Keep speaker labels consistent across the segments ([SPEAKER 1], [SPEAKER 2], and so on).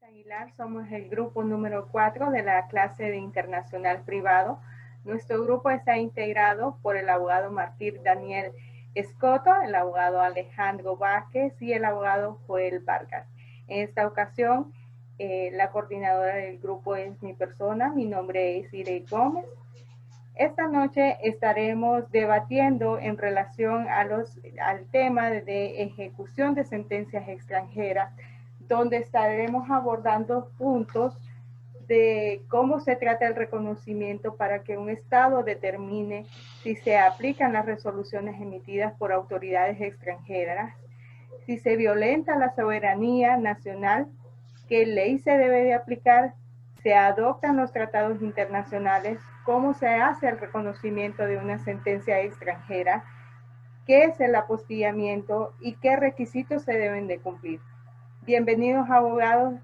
[SPEAKER 1] Aguilar, somos el grupo número 4 de la clase de Internacional Privado. Nuestro grupo está integrado por el abogado Martín Daniel Escoto, el abogado Alejandro Vázquez y el abogado Joel Vargas. En esta ocasión, la coordinadora del grupo es mi persona, mi nombre es Irene Gómez. Esta noche estaremos debatiendo en relación al tema de ejecución de sentencias extranjeras, donde estaremos abordando puntos de cómo se trata el reconocimiento para que un Estado determine si se aplican las resoluciones emitidas por autoridades extranjeras, si se violenta la soberanía nacional, qué ley se debe de aplicar, se adoptan los tratados internacionales, cómo se hace el reconocimiento de una sentencia extranjera, qué es el apostillamiento y qué requisitos se deben de cumplir. Bienvenidos, abogados.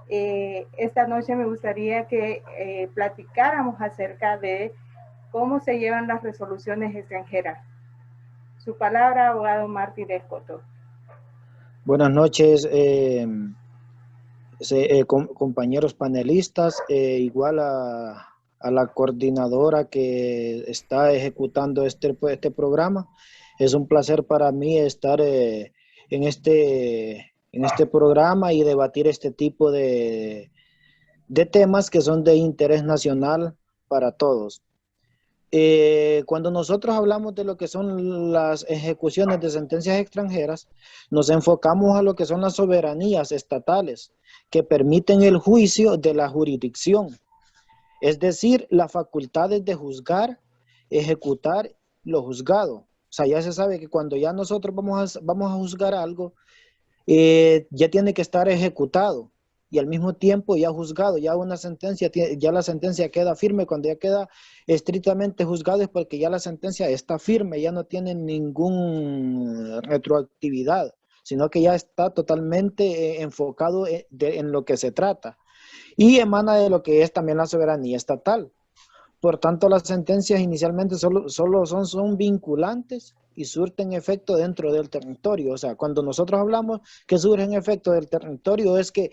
[SPEAKER 1] Esta noche me gustaría que platicáramos acerca de cómo se llevan las resoluciones extranjeras. Su palabra, abogado Martín Escoto.
[SPEAKER 2] Buenas noches, compañeros panelistas, igual a la coordinadora que está ejecutando este programa. Es un placer para mí estar en este programa y debatir este tipo de temas que son de interés nacional para todos. Cuando nosotros hablamos de lo que son las ejecuciones de sentencias extranjeras, nos enfocamos a lo que son las soberanías estatales que permiten el juicio de la jurisdicción, es decir, las facultades de juzgar, ejecutar lo juzgado. O sea, ya se sabe que cuando ya nosotros vamos a juzgar algo, ya tiene que estar ejecutado y al mismo tiempo ya juzgado, ya una sentencia, ya la sentencia queda firme. Cuando ya queda estrictamente juzgado es porque ya la sentencia está firme, ya no tiene ninguna retroactividad, sino que ya está totalmente enfocado en lo que se trata y emana de lo que es también la soberanía estatal. Por tanto, las sentencias inicialmente solo son vinculantes y surten efecto dentro del territorio. O sea, cuando nosotros hablamos que surgen efecto del territorio es que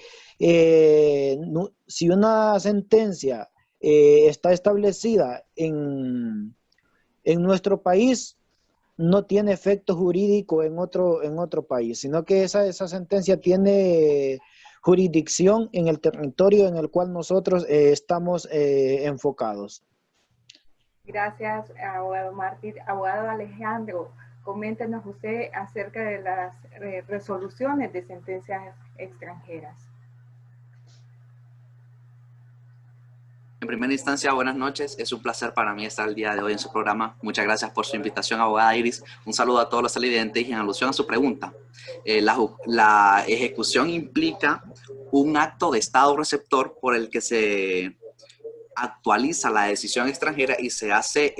[SPEAKER 2] si una sentencia está establecida en nuestro país, no tiene efecto jurídico en otro país, sino que esa sentencia tiene jurisdicción en el territorio en el cual nosotros estamos enfocados.
[SPEAKER 1] Gracias, abogado Martín. Abogado Alejandro, coméntenos usted acerca de las resoluciones de sentencias extranjeras.
[SPEAKER 3] En primera instancia, buenas noches. Es un placer para mí estar el día de hoy en su programa. Muchas gracias por su invitación, abogada Iris. Un saludo a todos los televidentes y en alusión a su pregunta. La ejecución implica un acto de Estado receptor por el que se actualiza la decisión extranjera y se hace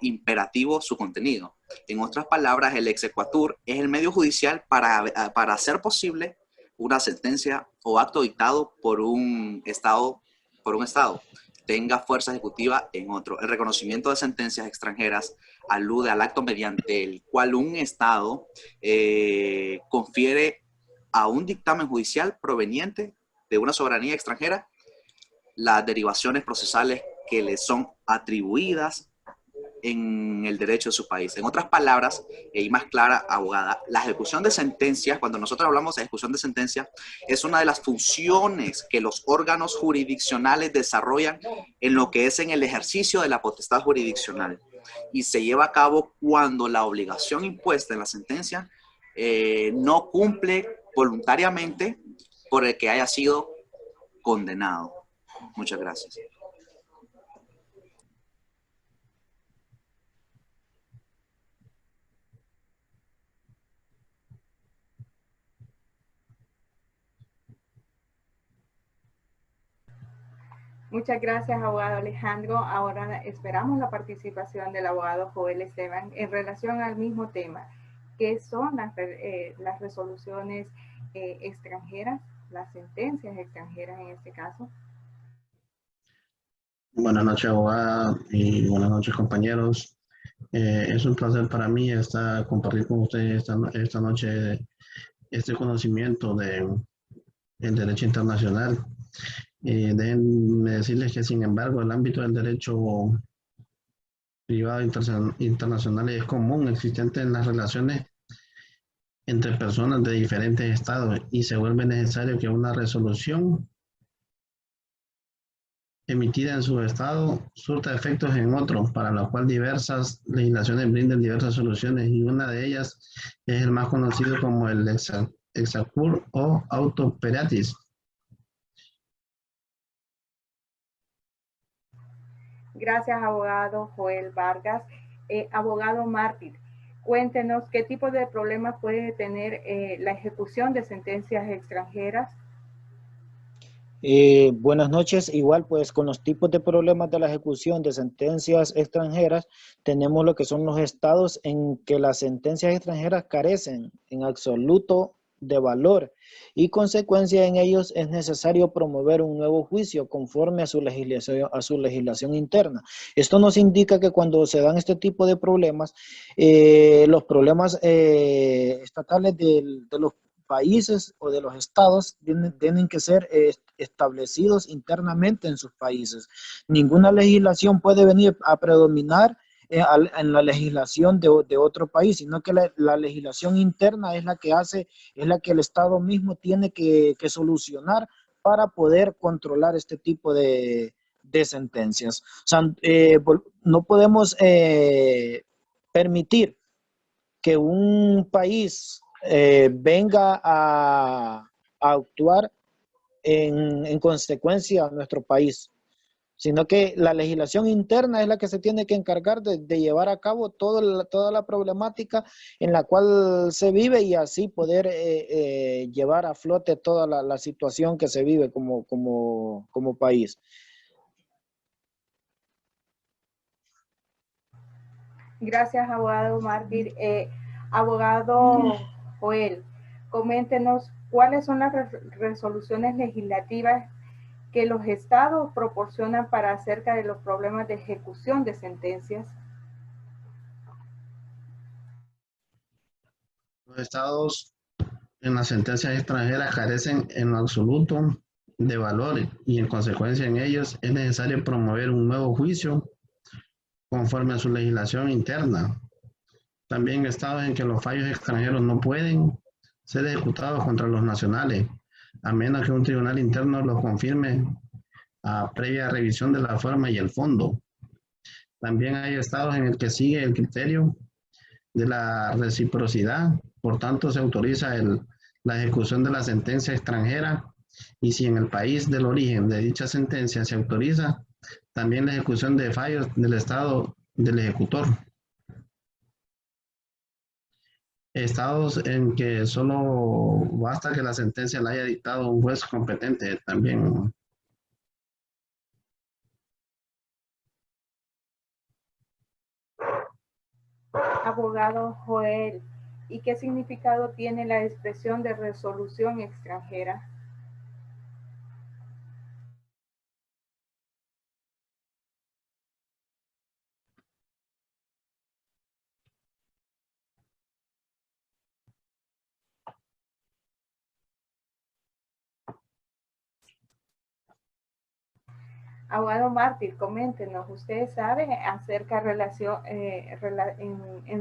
[SPEAKER 3] imperativo su contenido. En otras palabras, el exequatur es el medio judicial para hacer posible una sentencia o acto dictado por un Estado tenga fuerza ejecutiva en otro. El reconocimiento de sentencias extranjeras alude al acto mediante el cual un Estado confiere a un dictamen judicial proveniente de una soberanía extranjera las derivaciones procesales que le son atribuidas en el derecho de su país. En otras palabras, y más clara, abogada, la ejecución de sentencias, cuando nosotros hablamos de ejecución de sentencias, es una de las funciones que los órganos jurisdiccionales desarrollan en lo que es en el ejercicio de la potestad jurisdiccional y se lleva a cabo cuando la obligación impuesta en la sentencia no cumple voluntariamente por el que haya sido condenado. Muchas gracias.
[SPEAKER 1] Muchas gracias, abogado Alejandro. Ahora esperamos la participación del abogado Joel Esteban en relación al mismo tema. ¿Qué son las resoluciones extranjeras, las sentencias extranjeras en este caso?
[SPEAKER 4] Buenas noches, abogada, y buenas noches, compañeros. Es un placer para mí compartir con ustedes esta noche este conocimiento de el derecho internacional. Déjenme decirles que, sin embargo, el ámbito del derecho privado internacional es común, existente en las relaciones entre personas de diferentes estados, y se vuelve necesario que una resolución emitida en su estado surta efectos en otro, para lo cual diversas legislaciones brindan diversas soluciones, y una de ellas es el más conocido como el Exacur o Auto Operatis.
[SPEAKER 1] Gracias, abogado Joel Vargas. Abogado Mártir, cuéntenos qué tipo de problemas puede tener la ejecución de sentencias extranjeras.
[SPEAKER 2] Buenas noches. Igual, pues, con los tipos de problemas de la ejecución de sentencias extranjeras, tenemos lo que son los estados en que las sentencias extranjeras carecen en absoluto de valor, y consecuencia en ellos es necesario promover un nuevo juicio conforme a su legislación interna. Esto nos indica que cuando se dan este tipo de problemas, los problemas estatales de los países o de los estados tienen que ser establecidos internamente en sus países. Ninguna legislación puede venir a predominar en la legislación de otro país, sino que la legislación interna es la que el Estado mismo tiene que solucionar para poder controlar este tipo de sentencias. O sea, no podemos permitir que un país venga a actuar en consecuencia a nuestro país, sino que la legislación interna es la que se tiene que encargar de llevar a cabo toda la problemática en la cual se vive, y así poder llevar a flote toda la situación que se vive como país.
[SPEAKER 1] Gracias, abogado Mártir. Abogado Joel, coméntenos cuáles son las resoluciones legislativas que los estados proporcionan para acerca de los problemas de ejecución de sentencias.
[SPEAKER 4] Los estados en las sentencias extranjeras carecen en absoluto de valor, y en consecuencia en ellos es necesario promover un nuevo juicio conforme a su legislación interna. También estados en que los fallos extranjeros no pueden ser ejecutados contra los nacionales, a menos que un tribunal interno los confirme a previa revisión de la forma y el fondo. También hay estados en el que sigue el criterio de la reciprocidad, por tanto se autoriza la ejecución de la sentencia extranjera, y si en el país del origen de dicha sentencia se autoriza, también la ejecución de fallos del estado del ejecutor. Estados en que solo basta que la sentencia la haya dictado un juez competente también.
[SPEAKER 1] Abogado Joel, ¿y qué significado tiene la expresión de resolución extranjera? Abogado Mártir, coméntenos, ¿usted sabe acerca en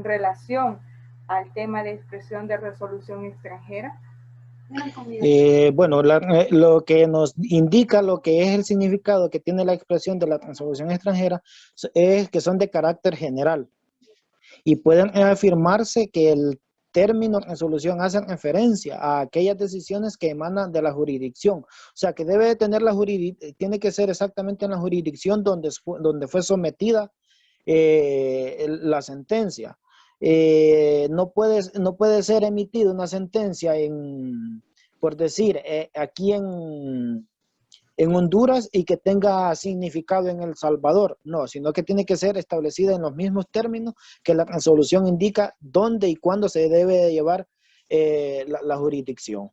[SPEAKER 1] relación al tema de expresión de resolución extranjera?
[SPEAKER 2] Bueno, lo que nos indica lo que es el significado que tiene la expresión de la resolución extranjera es que son de carácter general, y pueden afirmarse que el término resolución hace referencia a aquellas decisiones que emanan de la jurisdicción. O sea, que debe tener tiene que ser exactamente en la jurisdicción donde fue sometida la sentencia. No puede ser emitida una sentencia por decir, aquí en Honduras, y que tenga significado en El Salvador. No, sino que tiene que ser establecida en los mismos términos que la resolución indica dónde y cuándo se debe llevar la jurisdicción.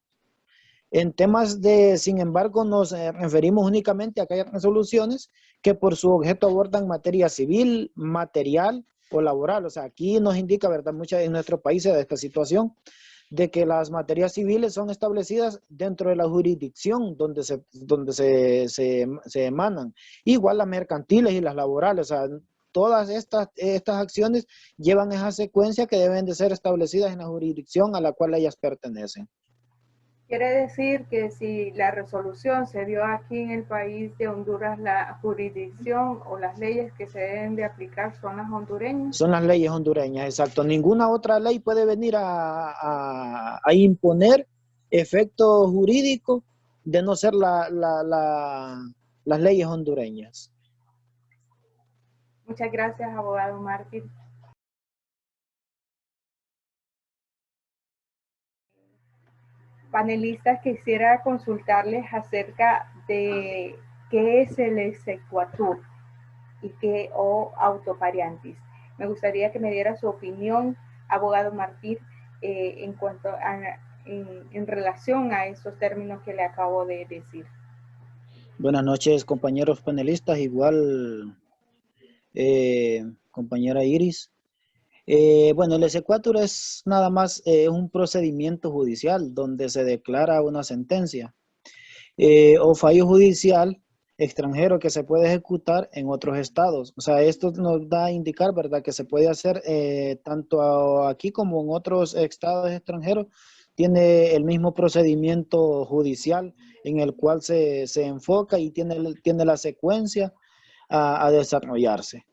[SPEAKER 2] En temas sin embargo, nos referimos únicamente a aquellas resoluciones que por su objeto abordan materia civil, material o laboral. O sea, aquí nos indica, ¿verdad? Muchas en nuestros países de esta situación de que las materias civiles son establecidas dentro de la jurisdicción donde se emanan. Igual las mercantiles y las laborales, o sea, todas estas acciones llevan esa secuencia que deben de ser establecidas en la jurisdicción a la cual ellas pertenecen.
[SPEAKER 1] Quiere decir que si la resolución se dio aquí en el país de Honduras, la jurisdicción o las leyes que se deben de aplicar son las hondureñas.
[SPEAKER 2] Son las leyes hondureñas, exacto. Ninguna otra ley puede venir a imponer efecto jurídico de no ser las leyes hondureñas.
[SPEAKER 1] Muchas gracias, abogado Mártir. Panelistas, quisiera consultarles acerca de qué es el exequatur y qué o autopariantis. Me gustaría que me diera su opinión, abogado Mártir, en cuanto a, en relación a esos términos que le acabo de decir.
[SPEAKER 2] Buenas noches, compañeros panelistas, igual compañera Iris. Bueno, el exequatur es nada más un procedimiento judicial donde se declara una sentencia o fallo judicial extranjero que se puede ejecutar en otros estados. O sea, esto nos da a indicar, ¿verdad?, que se puede hacer tanto aquí como en otros estados extranjeros. Tiene el mismo procedimiento judicial en el cual se enfoca y tiene la secuencia a desarrollarse.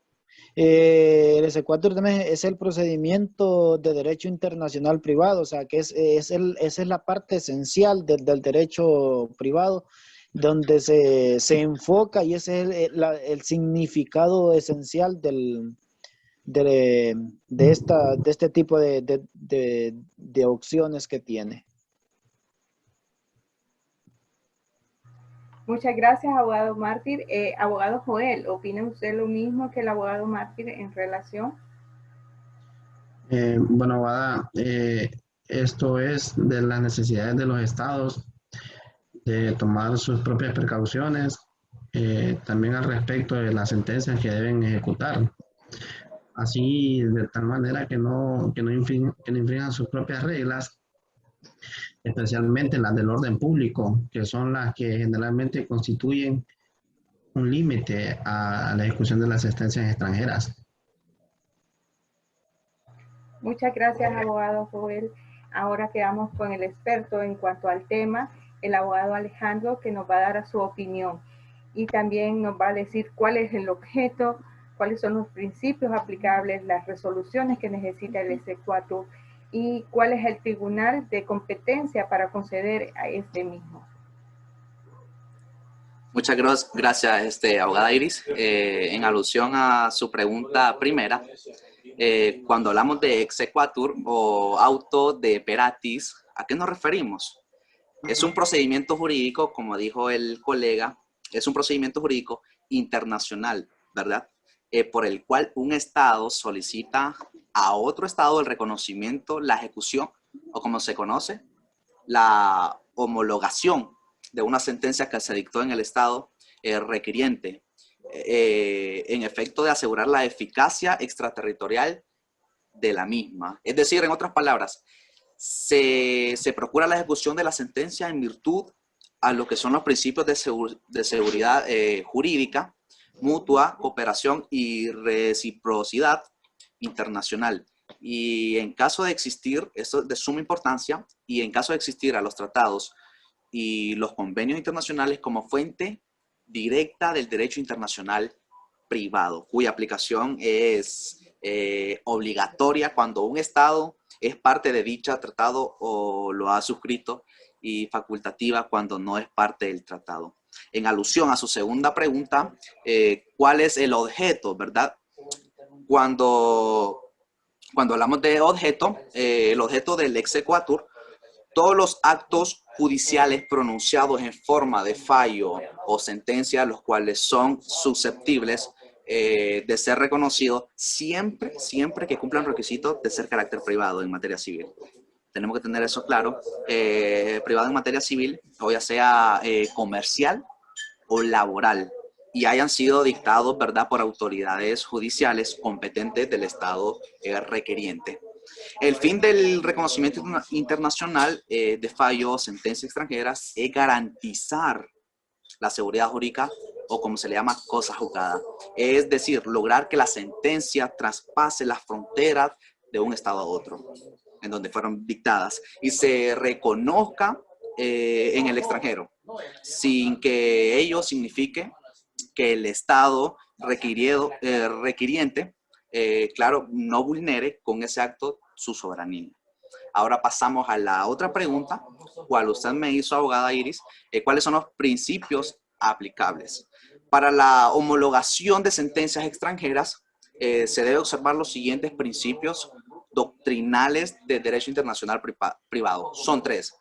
[SPEAKER 2] El exequatur también es el procedimiento de derecho internacional privado, o sea, que esa es la parte esencial del derecho privado, donde se enfoca, y ese es el significado esencial de este tipo de opciones que tiene.
[SPEAKER 1] Muchas gracias, abogado Mártir. Abogado Joel, ¿opina usted lo mismo que el abogado Mártir en relación?
[SPEAKER 4] Bueno, abogada, esto es de las necesidades de los estados de tomar sus propias precauciones, también al respecto de las sentencias que deben ejecutar. Así, de tal manera que no infrinjan sus propias reglas, especialmente las del orden público, que son las que generalmente constituyen un límite a la ejecución de las sentencias extranjeras.
[SPEAKER 1] Muchas gracias, abogado Joel. Ahora quedamos con el experto en cuanto al tema, el abogado Alejandro, que nos va a dar su opinión y también nos va a decir cuál es el objeto, cuáles son los principios aplicables, las resoluciones que necesita el exequatur y cuál es el tribunal de competencia para conceder a este mismo.
[SPEAKER 3] Muchas gracias, abogada Iris. En alusión a su pregunta primera, cuando hablamos de exequatur o auto de peratis, ¿a qué nos referimos? Es un procedimiento jurídico, como dijo el colega, es un procedimiento jurídico internacional, ¿verdad? Por el cual un estado solicita a otro estado el reconocimiento, la ejecución, o como se conoce, la homologación de una sentencia que se dictó en el estado requiriente, en efecto de asegurar la eficacia extraterritorial de la misma. Es decir, en otras palabras, se procura la ejecución de la sentencia en virtud a lo que son los principios de seguridad jurídica, mutua, cooperación y reciprocidad internacional. Y en caso de existir, esto es de suma importancia, y en caso de existir a los tratados y los convenios internacionales como fuente directa del derecho internacional privado, cuya aplicación es obligatoria cuando un estado es parte de dicho tratado o lo ha suscrito, y facultativa cuando no es parte del tratado. En alusión a su segunda pregunta, ¿cuál es el objeto, verdad? Cuando hablamos de objeto, el objeto del exequatur, todos los actos judiciales pronunciados en forma de fallo o sentencia, los cuales son susceptibles de ser reconocidos siempre que cumplan requisitos de ser carácter privado en materia civil. Tenemos que tener eso claro. Privado en materia civil, o ya sea comercial o laboral, y hayan sido dictados, ¿verdad?, por autoridades judiciales competentes del estado requiriente. El fin del reconocimiento internacional de fallos o sentencias extranjeras es garantizar la seguridad jurídica, o como se le llama, cosa juzgada. Es decir, lograr que la sentencia traspase las fronteras de un estado a otro, en donde fueron dictadas, y se reconozca en el extranjero, sin que ello signifique que el estado requiriente, claro, no vulnere con ese acto su soberanía. Ahora pasamos a la otra pregunta, cual usted me hizo, abogada Iris, ¿cuáles son los principios aplicables? Para la homologación de sentencias extranjeras, se debe observar los siguientes principios doctrinales de derecho internacional privado. Son 3.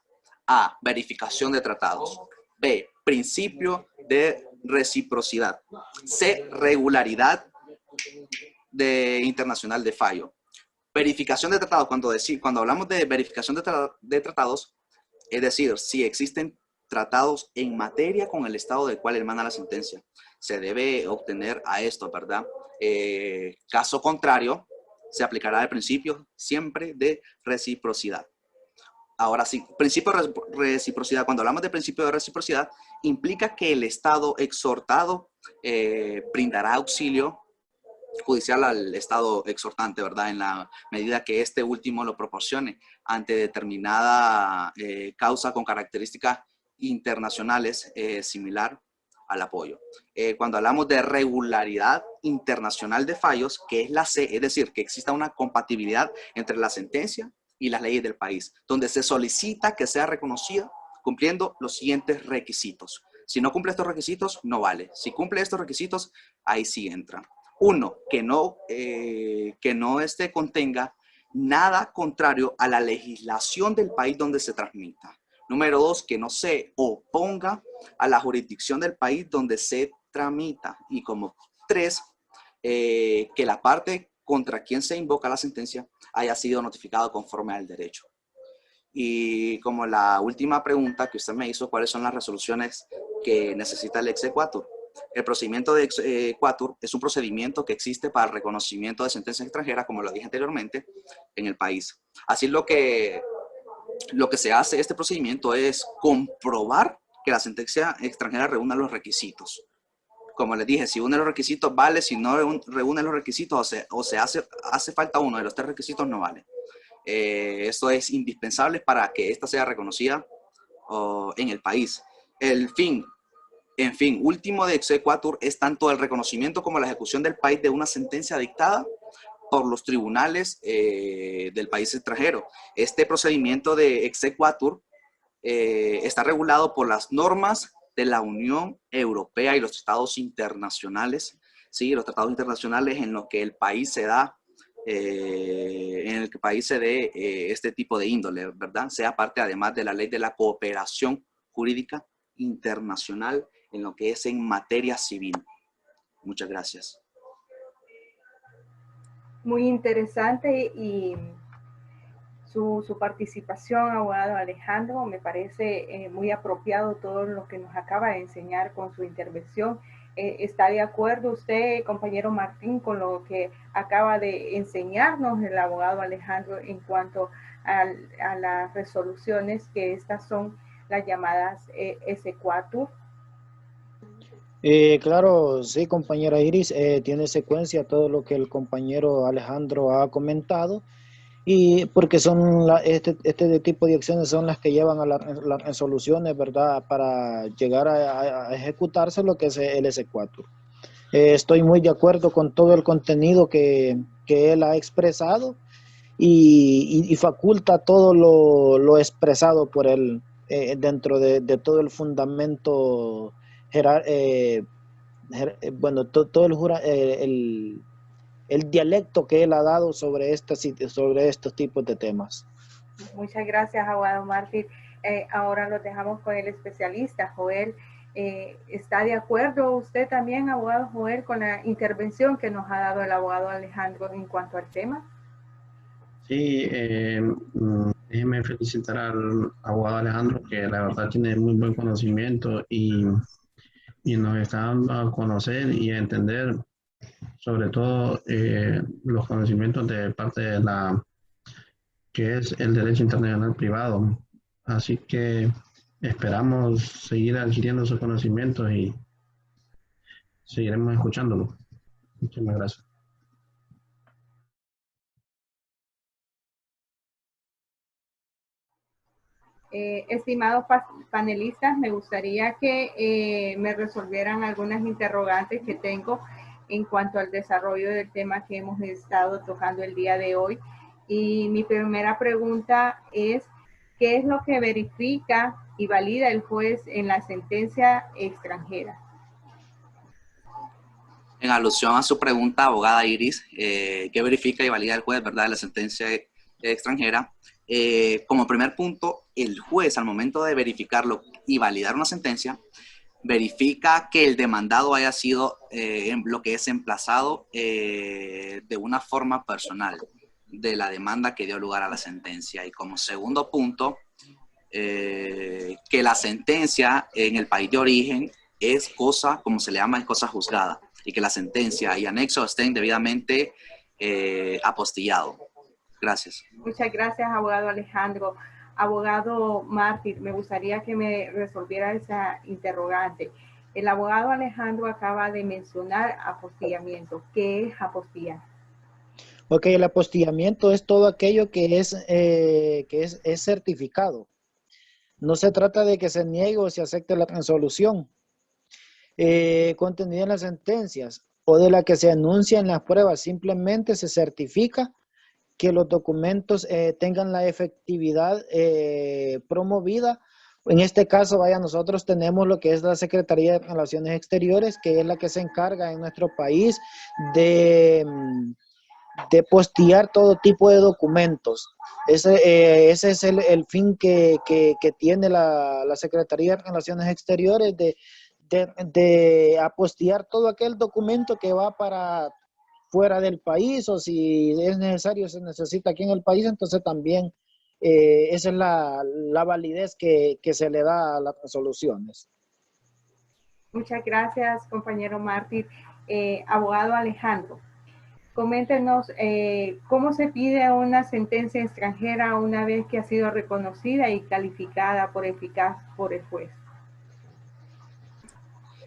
[SPEAKER 3] A, verificación de tratados. B, principio de reciprocidad. C, regularidad internacional de fallo. Verificación de tratados, cuando hablamos de verificación de tratados, es decir, si existen tratados en materia con el estado del cual emana la sentencia, se debe obtener a esto, ¿verdad? Caso contrario, se aplicará el principio siempre de reciprocidad. Ahora sí, principio de reciprocidad. Cuando hablamos de principio de reciprocidad, implica que el estado exhortado brindará auxilio judicial al estado exhortante, ¿verdad? En la medida que este último lo proporcione ante determinada causa con características internacionales similar al apoyo. Cuando hablamos de regularidad internacional de fallos, que es la C, es decir, que exista una compatibilidad entre la sentencia y las leyes del país, donde se solicita que sea reconocida cumpliendo los siguientes requisitos. Si no cumple estos requisitos, no vale. Si cumple estos requisitos, ahí sí entra. 1, que no contenga nada contrario a la legislación del país donde se transmita. Número 2, que no se oponga a la jurisdicción del país donde se tramita. Y como 3, que la parte contra quien se invoca la sentencia haya sido notificado conforme al derecho. Y como la última pregunta que usted me hizo, ¿cuáles son las resoluciones que necesita el exequatur? El procedimiento de exequatur es un procedimiento que existe para el reconocimiento de sentencias extranjeras, como lo dije anteriormente, en el país. Así lo que se hace este procedimiento es comprobar que la sentencia extranjera reúna los requisitos. Como les dije, si une los requisitos vale, si no reúne los requisitos o se hace falta uno de los 3 requisitos, no vale. Esto es indispensable para que ésta sea reconocida en el país. En fin, último de exequatur es tanto el reconocimiento como la ejecución del país de una sentencia dictada por los tribunales del país extranjero. Este procedimiento de exequatur está regulado por las normas de la Unión Europea y los tratados internacionales, ¿sí? Los tratados internacionales en los que el país se da, dé este tipo de índole, ¿verdad? Sea parte además de la ley de la cooperación jurídica internacional en lo que es en materia civil. Muchas gracias.
[SPEAKER 1] Muy interesante y su participación, abogado Alejandro, me parece muy apropiado todo lo que nos acaba de enseñar con su intervención. ¿Está de acuerdo usted, compañero Martín, con lo que acaba de enseñarnos el abogado Alejandro en cuanto a las resoluciones, que estas son las llamadas exequatur?
[SPEAKER 2] Claro, sí, compañera Iris, tiene secuencia todo lo que el compañero Alejandro ha comentado, y porque son este tipo de acciones son las que llevan a las resoluciones, ¿verdad?, para llegar a ejecutarse lo que es el exequatur. Estoy muy de acuerdo con todo el contenido que él ha expresado y faculta todo lo expresado por él dentro de todo el fundamento todo el dialecto que él ha dado sobre estos tipos de temas.
[SPEAKER 1] Muchas gracias, abogado Martín. Ahora lo dejamos con el especialista, Joel. ¿Está de acuerdo usted también, abogado Joel, con la intervención que nos ha dado el abogado Alejandro en cuanto al tema?
[SPEAKER 4] Sí, déjeme felicitar al abogado Alejandro, que la verdad tiene muy buen conocimiento y nos está dando a conocer y a entender sobre todo los conocimientos de parte de la que es el derecho internacional privado. Así que esperamos seguir adquiriendo sus conocimientos y seguiremos escuchándolo. Muchísimas gracias.
[SPEAKER 1] Estimados panelistas, me gustaría que me resolvieran algunas interrogantes que tengo en cuanto al desarrollo del tema que hemos estado tocando el día de hoy. Y mi primera pregunta es, ¿qué es lo que verifica y valida el juez en la sentencia extranjera?
[SPEAKER 3] En alusión a su pregunta, abogada Iris, ¿qué verifica y valida el juez, verdad, de la sentencia extranjera? Como primer punto, el juez, al momento de verificarlo y validar una sentencia, verifica que el demandado haya sido lo que es emplazado de una forma personal de la demanda que dio lugar a la sentencia. Y como segundo punto, que la sentencia en el país de origen es cosa, como se le llama, es cosa juzgada, y que la sentencia y anexo estén debidamente apostillados. Gracias.
[SPEAKER 1] Muchas gracias, abogado Alejandro. Abogado Mártir, me gustaría que me resolviera esa interrogante. El abogado Alejandro acaba de mencionar apostillamiento. ¿Qué es apostillar?
[SPEAKER 2] Ok, el apostillamiento es todo aquello que es certificado. No se trata de que se niegue o se acepte la resolución contenida en las sentencias o de la que se anuncia en las pruebas. Simplemente se certifica que los documentos tengan la efectividad promovida. En este caso, nosotros tenemos lo que es la Secretaría de Relaciones Exteriores, que es la que se encarga en nuestro país de postear todo tipo de documentos. Ese es el fin que tiene la Secretaría de Relaciones Exteriores, de apostear todo aquel documento que va para fuera del país, o si es necesario, se necesita aquí en el país. Entonces también esa es la validez que se le da a las resoluciones.
[SPEAKER 1] Muchas gracias, compañero Mártir. Abogado Alejandro, coméntenos cómo se pide una sentencia extranjera una vez que ha sido reconocida y calificada por eficaz por el juez.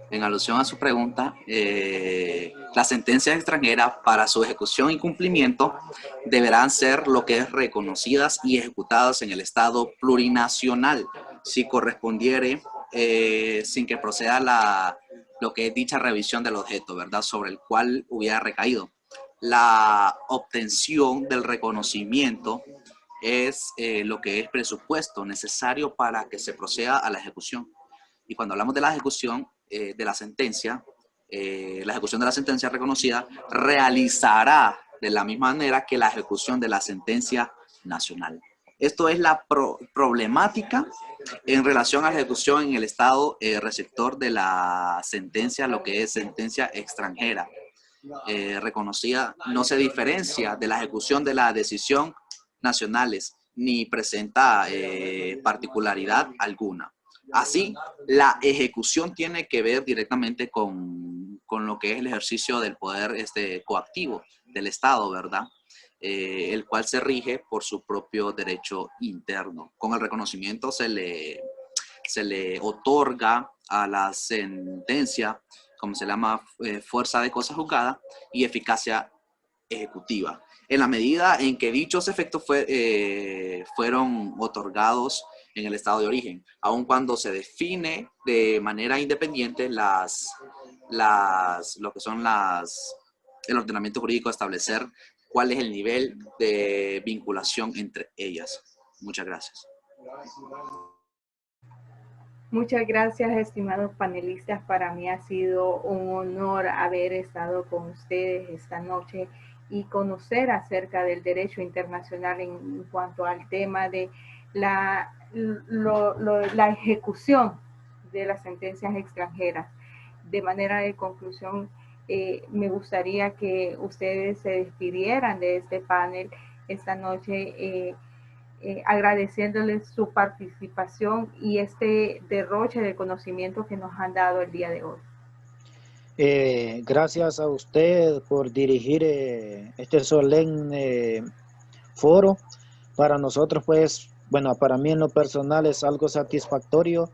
[SPEAKER 3] En alusión a su pregunta, las sentencias extranjeras para su ejecución y cumplimiento deberán ser lo que es reconocidas y ejecutadas en el Estado plurinacional, si correspondiere, sin que proceda lo que es dicha revisión del objeto, ¿verdad?, sobre el cual hubiera recaído. La obtención del reconocimiento es lo que es presupuesto necesario para que se proceda a la ejecución. Y cuando hablamos de la ejecución de la ejecución de la sentencia reconocida realizará de la misma manera que la ejecución de la sentencia nacional. Esto es la problemática en relación a la ejecución en el estado receptor de la sentencia, lo que es sentencia extranjera reconocida. No se diferencia de la ejecución de la decisión nacionales ni presenta particularidad alguna. Así, la ejecución tiene que ver directamente con lo que es el ejercicio del poder coactivo del Estado, ¿verdad? El cual se rige por su propio derecho interno. Con el reconocimiento se le otorga a la sentencia, como se llama, fuerza de cosa juzgada y eficacia ejecutiva. En la medida en que dichos efectos fueron otorgados en el estado de origen, aun cuando se define de manera independiente lo que son el ordenamiento jurídico, establecer cuál es el nivel de vinculación entre ellas. Muchas gracias.
[SPEAKER 1] Muchas gracias, estimados panelistas. Para mí ha sido un honor haber estado con ustedes esta noche y conocer acerca del derecho internacional en cuanto al tema de la ejecución de las sentencias extranjeras. De manera de conclusión, me gustaría que ustedes se despidieran de este panel esta noche, agradeciéndoles su participación y este derroche de conocimiento que nos han dado el día de hoy.
[SPEAKER 2] Gracias a usted por dirigir este solemne foro. Para nosotros, pues, bueno, para mí en lo personal es algo satisfactorio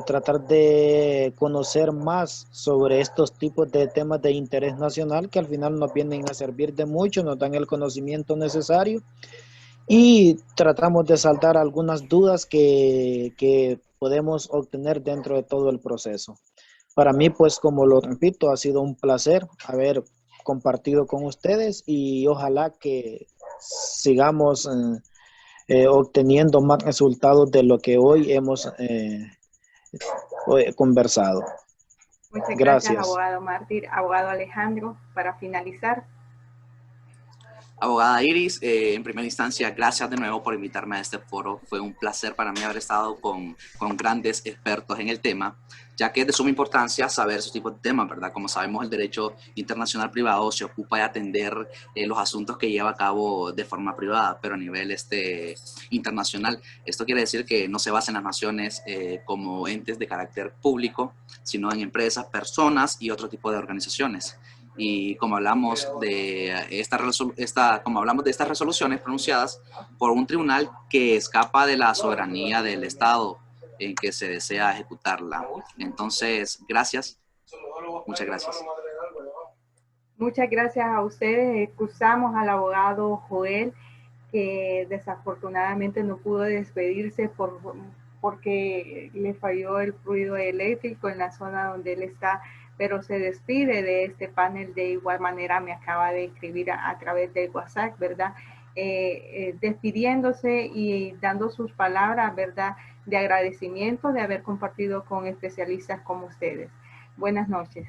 [SPEAKER 2] tratar de conocer más sobre estos tipos de temas de interés nacional que al final nos vienen a servir de mucho, nos dan el conocimiento necesario y tratamos de saldar algunas dudas que podemos obtener dentro de todo el proceso. Para mí, pues, como lo repito, ha sido un placer haber compartido con ustedes y ojalá que sigamos obteniendo más resultados de lo que hoy hemos conversado.
[SPEAKER 1] Muchas gracias,
[SPEAKER 2] Gracias.
[SPEAKER 1] abogado Mártir. Abogado Alejandro, para finalizar.
[SPEAKER 3] Abogada Iris, en primera instancia, gracias de nuevo por invitarme a este foro. Fue un placer para mí haber estado con grandes expertos en el tema, ya que es de suma importancia saber esos tipos de temas, ¿verdad? Como sabemos, el derecho internacional privado se ocupa de atender los asuntos que lleva a cabo de forma privada, pero a nivel internacional. Esto quiere decir que no se basa en las naciones como entes de carácter público, sino en empresas, personas y otro tipo de organizaciones. Y como hablamos de estas resoluciones pronunciadas por un tribunal que escapa de la soberanía del Estado en que se desea ejecutarla. Entonces, gracias. Muchas gracias.
[SPEAKER 1] Muchas gracias a ustedes. Excusamos al abogado Joel, que desafortunadamente no pudo despedirse porque le falló el fluido eléctrico en la zona donde él está, pero se despide de este panel. De igual manera me acaba de escribir a través del WhatsApp, ¿verdad? Despidiéndose y dando sus palabras, ¿verdad?, de agradecimiento de haber compartido con especialistas como ustedes. Buenas noches.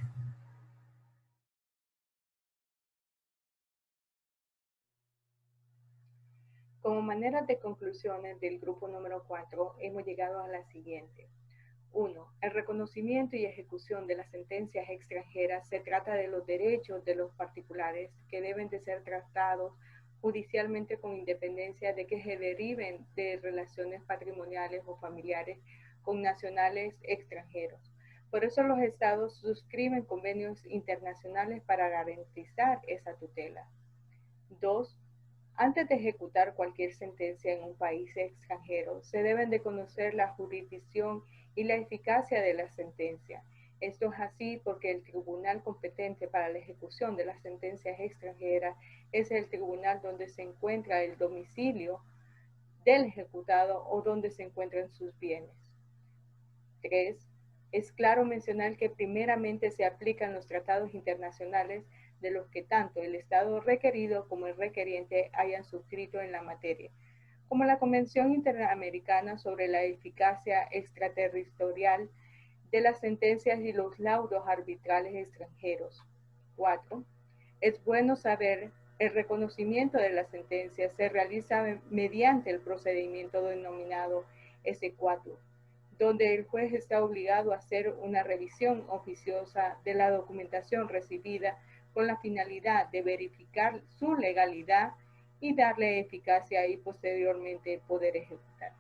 [SPEAKER 1] Como manera de conclusiones del grupo número 4, hemos llegado a la siguiente. 1. El reconocimiento y ejecución de las sentencias extranjeras se trata de los derechos de los particulares que deben de ser tratados judicialmente con independencia de que se deriven de relaciones patrimoniales o familiares con nacionales extranjeros. Por eso los estados suscriben convenios internacionales para garantizar esa tutela. 2. Antes de ejecutar cualquier sentencia en un país extranjero, se deben de conocer la jurisdicción y la eficacia de la sentencia. Esto es así porque el tribunal competente para la ejecución de las sentencias extranjeras es el tribunal donde se encuentra el domicilio del ejecutado o donde se encuentran sus bienes. 3. Es claro mencionar que primeramente se aplican los tratados internacionales de los que tanto el Estado requerido como el requeriente hayan suscrito en la materia, como la Convención Interamericana sobre la Eficacia Extraterritorial de las Sentencias y los Laudos Arbitrales Extranjeros. 4. Es bueno saber el reconocimiento de la sentencia se realiza mediante el procedimiento denominado S4, donde el juez está obligado a hacer una revisión oficiosa de la documentación recibida con la finalidad de verificar su legalidad y darle eficacia y posteriormente poder ejecutar.